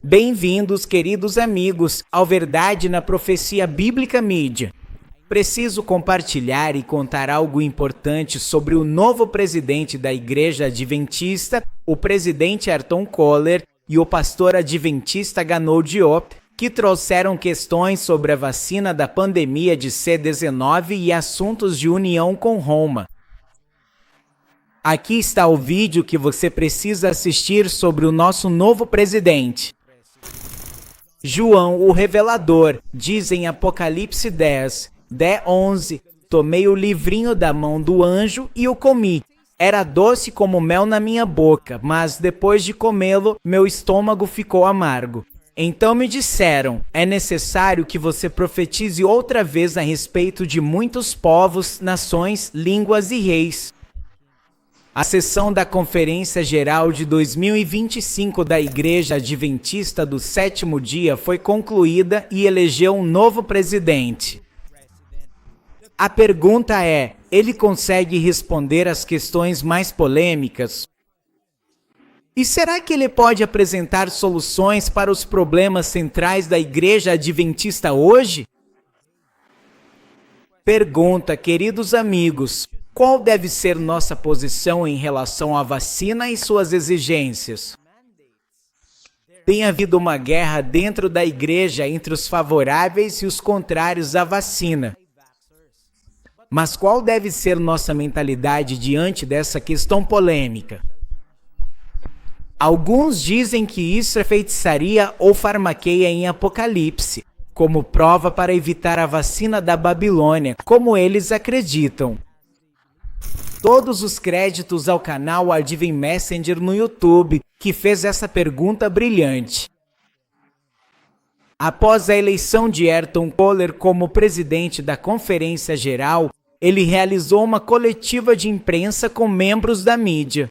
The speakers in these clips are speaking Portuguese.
Bem-vindos, queridos amigos, ao Verdade na Profecia Bíblica Mídia. Preciso compartilhar e contar algo importante sobre o novo presidente da Igreja Adventista, o presidente Ayrton Kohler e o pastor adventista Gano Diop, que trouxeram questões sobre a vacina da pandemia de C-19 e assuntos de união com Roma. Aqui está o vídeo que você precisa assistir sobre o nosso novo presidente. João, o revelador, diz em Apocalipse 10, 11, tomei o livrinho da mão do anjo e o comi. Era doce como mel na minha boca, mas depois de comê-lo, meu estômago ficou amargo. Então me disseram, é necessário que você profetize outra vez a respeito de muitos povos, nações, línguas e reis. A sessão da Conferência Geral de 2025 da Igreja Adventista do Sétimo Dia foi concluída e elegeu um novo presidente. A pergunta é, ele consegue responder às questões mais polêmicas? E será que ele pode apresentar soluções para os problemas centrais da Igreja Adventista hoje? Pergunta, queridos amigos. Qual deve ser nossa posição em relação à vacina e suas exigências? Tem havido uma guerra dentro da igreja entre os favoráveis e os contrários à vacina. Mas qual deve ser nossa mentalidade diante dessa questão polêmica? Alguns dizem que isso é feitiçaria ou farmaqueia em Apocalipse, como prova para evitar a vacina da Babilônia, como eles acreditam. Todos os créditos ao canal Advent Messenger no YouTube, que fez essa pergunta brilhante. Após a eleição de Ayrton Kohler como presidente da Conferência Geral, ele realizou uma coletiva de imprensa com membros da mídia.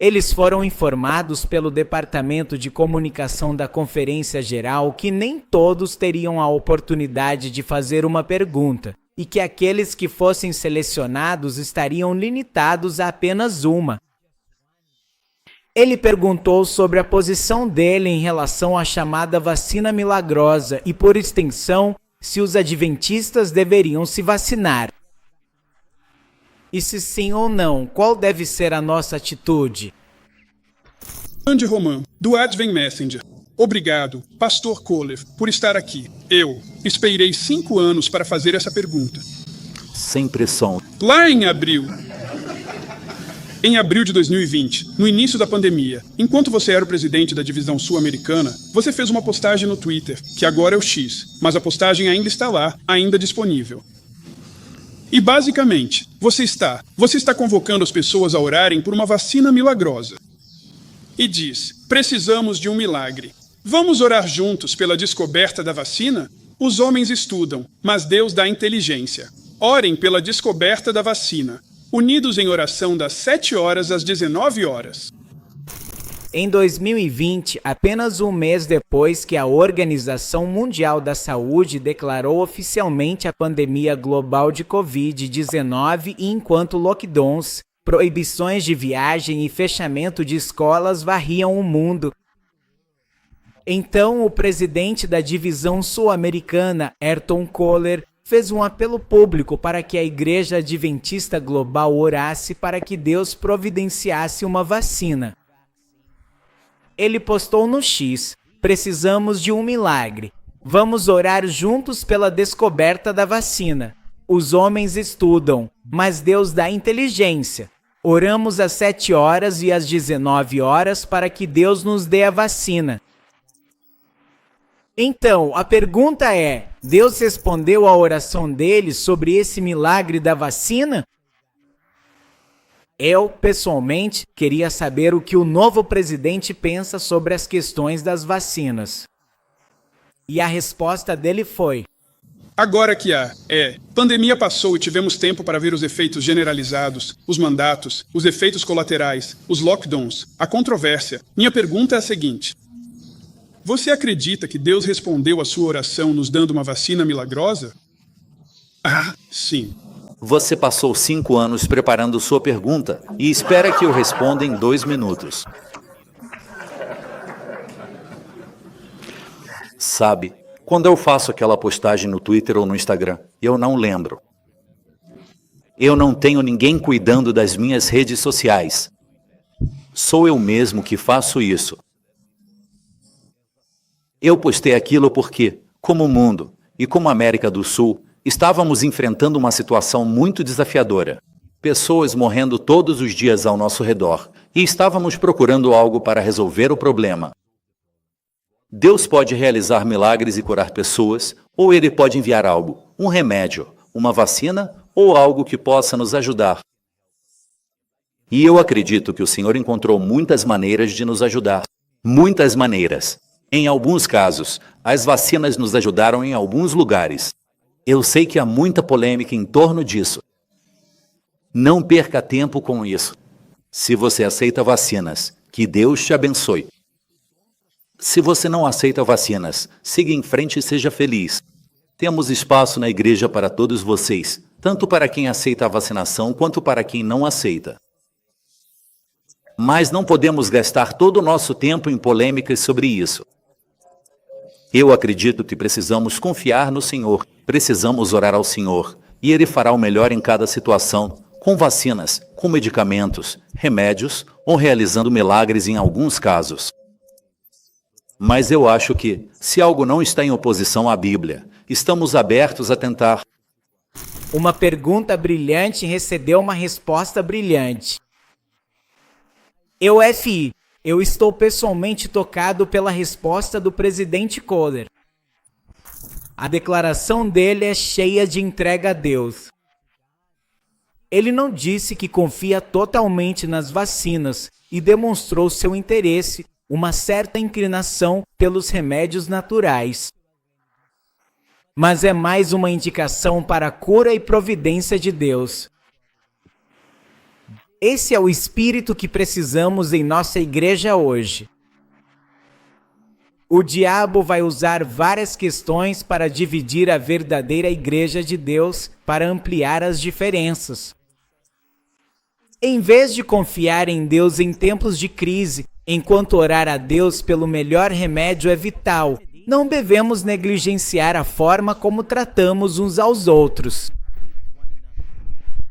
Eles foram informados pelo Departamento de Comunicação da Conferência Geral que nem todos teriam a oportunidade de fazer uma pergunta, e que aqueles que fossem selecionados estariam limitados a apenas uma. Ele perguntou sobre a posição dele em relação à chamada vacina milagrosa e, por extensão, se os adventistas deveriam se vacinar. E se sim ou não, qual deve ser a nossa atitude? Andy Roman, do Advent Messenger. Obrigado, Pastor Kohler, por estar aqui. Eu esperei 5 anos para fazer essa pergunta. Sem pressão. Lá em abril de 2020, no início da pandemia, enquanto você era o presidente da divisão sul-americana, você fez uma postagem no Twitter, que agora é o X, mas a postagem ainda está lá, ainda disponível. E basicamente, você está convocando as pessoas a orarem por uma vacina milagrosa. E diz, precisamos de um milagre. Vamos orar juntos pela descoberta da vacina? Os homens estudam, mas Deus dá inteligência. Orem pela descoberta da vacina, unidos em oração das 7 horas às 19 horas. Em 2020, apenas um mês depois que a Organização Mundial da Saúde declarou oficialmente a pandemia global de Covid-19 e enquanto lockdowns, proibições de viagem e fechamento de escolas varriam o mundo. Então, o presidente da divisão sul-americana, Ayrton Kohler, fez um apelo público para que a Igreja Adventista Global orasse para que Deus providenciasse uma vacina. Ele postou no X, precisamos de um milagre. Vamos orar juntos pela descoberta da vacina. Os homens estudam, mas Deus dá inteligência. Oramos às 7 horas e às 19 horas para que Deus nos dê a vacina. Então, a pergunta é, Deus respondeu à oração deles sobre esse milagre da vacina? Eu, pessoalmente, queria saber o que o novo presidente pensa sobre as questões das vacinas. E a resposta dele foi: Agora que pandemia passou e tivemos tempo para ver os efeitos generalizados, os mandatos, os efeitos colaterais, os lockdowns, a controvérsia. Minha pergunta é a seguinte: você acredita que Deus respondeu a sua oração nos dando uma vacina milagrosa? Ah, sim. Você passou 5 anos preparando sua pergunta e espera que eu responda em 2 minutos. Sabe, quando eu faço aquela postagem no Twitter ou no Instagram, eu não lembro. Eu não tenho ninguém cuidando das minhas redes sociais. Sou eu mesmo que faço isso. Eu postei aquilo porque, como mundo e como América do Sul, estávamos enfrentando uma situação muito desafiadora. Pessoas morrendo todos os dias ao nosso redor, e estávamos procurando algo para resolver o problema. Deus pode realizar milagres e curar pessoas, ou Ele pode enviar algo, um remédio, uma vacina ou algo que possa nos ajudar. E eu acredito que o Senhor encontrou muitas maneiras de nos ajudar. Muitas maneiras. Em alguns casos, as vacinas nos ajudaram em alguns lugares. Eu sei que há muita polêmica em torno disso. Não perca tempo com isso. Se você aceita vacinas, que Deus te abençoe. Se você não aceita vacinas, siga em frente e seja feliz. Temos espaço na igreja para todos vocês, tanto para quem aceita a vacinação quanto para quem não aceita. Mas não podemos gastar todo o nosso tempo em polêmicas sobre isso. Eu acredito que precisamos confiar no Senhor, precisamos orar ao Senhor, e Ele fará o melhor em cada situação, com vacinas, com medicamentos, remédios ou realizando milagres em alguns casos. Mas eu acho que, se algo não está em oposição à Bíblia, estamos abertos a tentar. Uma pergunta brilhante recebeu uma resposta brilhante. Eu estou pessoalmente tocado pela resposta do presidente Kohler. A declaração dele é cheia de entrega a Deus. Ele não disse que confia totalmente nas vacinas e demonstrou seu interesse, uma certa inclinação pelos remédios naturais. Mas é mais uma indicação para a cura e providência de Deus. Esse é o espírito que precisamos em nossa igreja hoje. O diabo vai usar várias questões para dividir a verdadeira igreja de Deus para ampliar as diferenças. Em vez de confiar em Deus em tempos de crise, enquanto orar a Deus pelo melhor remédio é vital, não devemos negligenciar a forma como tratamos uns aos outros.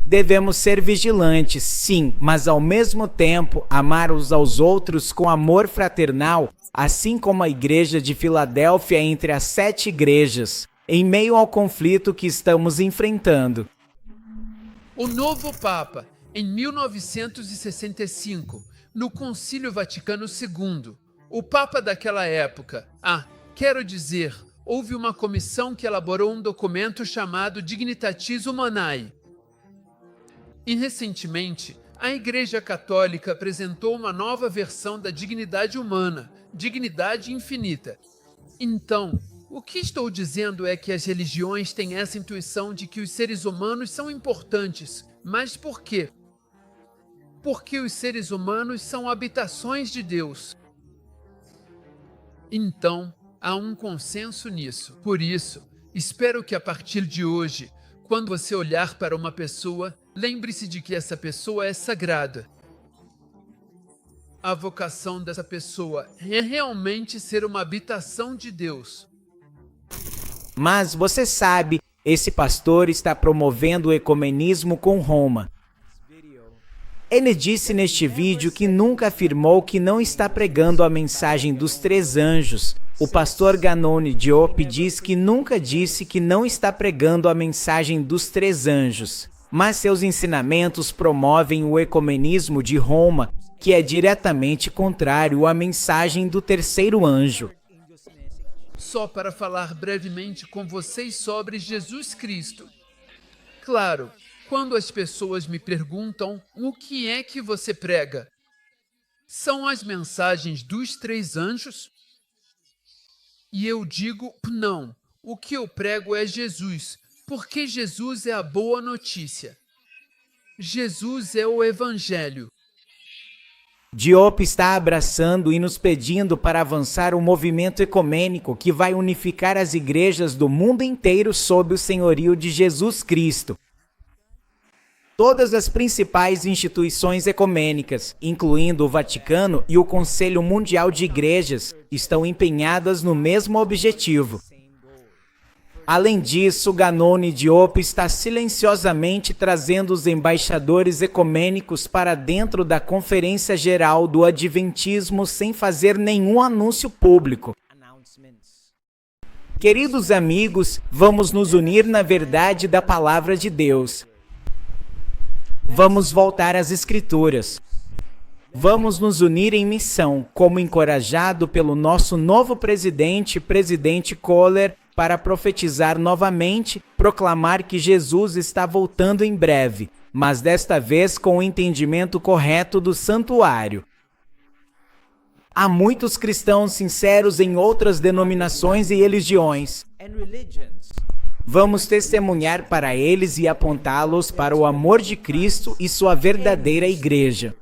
Devemos ser vigilantes, sim, mas ao mesmo tempo amar uns aos outros com amor fraternal, assim como a igreja de Filadélfia entre as 7 igrejas, em meio ao conflito que estamos enfrentando. O novo Papa, em 1965, no Concílio Vaticano II, o Papa daquela época, houve uma comissão que elaborou um documento chamado Dignitatis Humanae. E recentemente, a Igreja Católica apresentou uma nova versão da dignidade humana, dignidade infinita. Então, o que estou dizendo é que as religiões têm essa intuição de que os seres humanos são importantes. Mas por quê? Porque os seres humanos são habitações de Deus. Então, há um consenso nisso. Por isso, espero que a partir de hoje, quando você olhar para uma pessoa, lembre-se de que essa pessoa é sagrada. A vocação dessa pessoa é realmente ser uma habitação de Deus. Mas você sabe, esse pastor está promovendo o ecumenismo com Roma. Ele disse neste vídeo que nunca afirmou que não está pregando a mensagem dos 3 anjos. O pastor Ganoni Diop diz que nunca disse que não está pregando a mensagem dos 3 anjos. Mas seus ensinamentos promovem o ecumenismo de Roma, que é diretamente contrário à mensagem do 3º anjo. Só para falar brevemente com vocês sobre Jesus Cristo. Claro, quando as pessoas me perguntam o que é que você prega, são as mensagens dos 3 anjos? E eu digo, não, o que eu prego é Jesus, porque Jesus é a boa notícia. Jesus é o Evangelho. Diop está abraçando e nos pedindo para avançar um movimento ecumênico que vai unificar as igrejas do mundo inteiro sob o senhorio de Jesus Cristo. Todas as principais instituições ecumênicas, incluindo o Vaticano e o Conselho Mundial de Igrejas, estão empenhadas no mesmo objetivo. Além disso, Ganoni Diop está silenciosamente trazendo os embaixadores ecumênicos para dentro da Conferência Geral do Adventismo sem fazer nenhum anúncio público. Queridos amigos, vamos nos unir na verdade da Palavra de Deus. Vamos voltar às Escrituras. Vamos nos unir em missão, como encorajado pelo nosso novo presidente Kohler, para profetizar novamente, proclamar que Jesus está voltando em breve, mas desta vez com o entendimento correto do santuário. Há muitos cristãos sinceros em outras denominações e religiões. Vamos testemunhar para eles e apontá-los para o amor de Cristo e sua verdadeira igreja.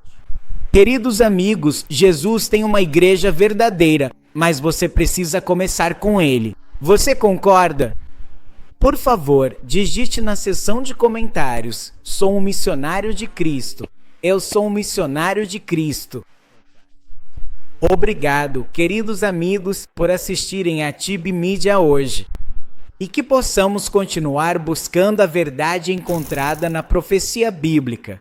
Queridos amigos, Jesus tem uma igreja verdadeira, mas você precisa começar com ele. Você concorda? Por favor, digite na seção de comentários: sou um missionário de Cristo. Eu sou um missionário de Cristo. Obrigado, queridos amigos, por assistirem a TIB Mídia hoje. E que possamos continuar buscando a verdade encontrada na profecia bíblica.